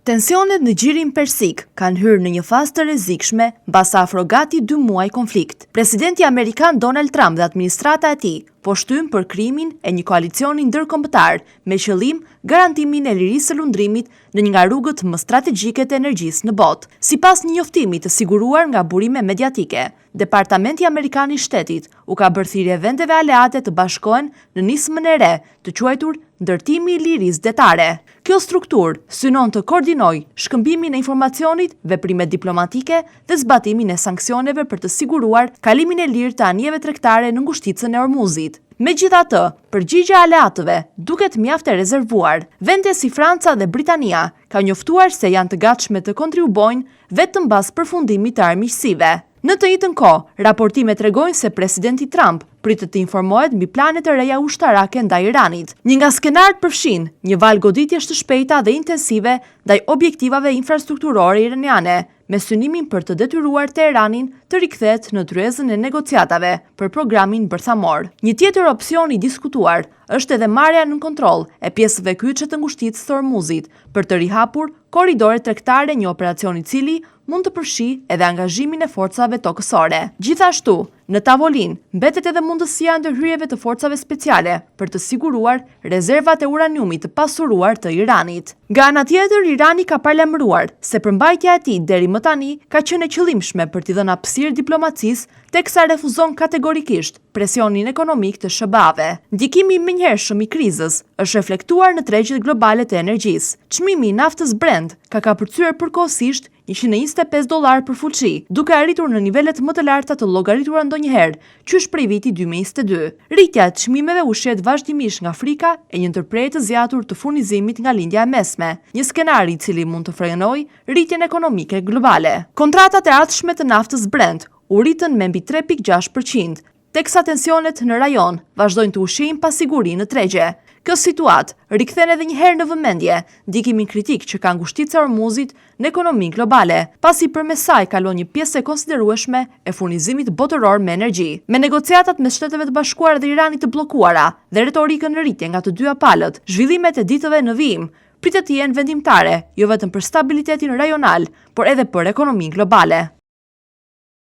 Tensionet në gjirin persik kanë hyrë në një fazë të rrezikshme mbas afro gati 2 muaj konflikt. Presidenti amerikan Donald Trump dhe administrata e tij po shtyn për krimin e një koalicioni ndërkombëtar me qëllim garantimin e lirisë së lundrimit në një nga rrugët më strategjike të energjisë në botë. Sipas një njoftimi të siguruar nga burime mediatike, Departamenti Amerikan i Shtetit u ka bërë thirrje vendeve aleate të bashkohen në nismën e re të quajtur ndërtimi i lirisë detare. Kjo strukturë synon të koordinojë shkëmbimin e informacionit, veprimet diplomatike dhe zbatimin e sanksioneve për të siguruar kalimin e lirë të anijeve tregtare në ngushticën e Ormuzit. Megjithatë, përgjigjja e aleatëve duket mjaft e rezervuar. Vende si Franca dhe Britania kanë njoftuar se janë të gatshme të kontribuojnë vetëm mbas përfundimit të armiqësive. Në të njëjtën kohë, raportimet tregojnë se presidenti Trump pritet të informohet mbi planet e reja ushtarake ndaj Iranit. Një nga skenarët përfshin një valë goditjesh të shpejta dhe intensive ndaj objektivave infrastrukturore iraniane, me synimin për të detyruar Teheranin të rikthehet në tryezën e negociatave për programin bërthamor. Një tjetër opsion i diskutuar është edhe marrja në kontroll e pjesëve kyçe të ngushticës së Ormuzit për të rihapur korridore tregtare, një operacion i cili mund të përfshijë edhe angazhimin e forcave tokësore. Gjithashtu, në tavolinë mbetet edhe mundësia e ndërhyjeve të forcave speciale për të siguruar rezervat e uraniumit të pasuruar të Iranit. Nga ana tjetër, Irani ka paralajmëruar se përmbajtja e tij deri më tani ka qenë e qëllimshme për t'i dhënë hapësirë diplomacisë, teksa refuzon kategorikisht presionin ekonomik të SBA-ve. Ndikimi i menjëhershëm i krizës është reflektuar në tregjet globale të energjisë. Çmimi i naftës Brent ka kapërcyer përkohësisht $125 për fuqi, duke arritur në nivelet më të larta të llogaritura ndonjëherë, qysh prej viti 2022. Rritja e çmimeve u shet vazhdimisht nga frika e një ndërprerje të zgjatur të furnizimit nga lindja e mesme, një skenar i cili mund të frenojë rritjen ekonomike globale. Kontratat e ardhshme të naftës Brent u rritën me mbi 3.6%, teksa tensionet në rajon vazhdojnë të ushqejnë pasiguri në tregje. Kjo situatë rikthen edhe një herë në vëmendje ndikimin kritik që ka ngushtica e Ormuzit në ekonominë globale, pasi përmes saj kalon një pjesë e konsiderueshme e furnizimit botëror me energji. Me negociatat mes Shteteve të Bashkuara dhe Iranit të bllokuara dhe retorikën në rritje nga të dyja palët, zhvillimet e ditëve në vijim pritet të jenë vendimtare, jo vetëm për stabilitetin rajonal, por edhe për ekonominë globale.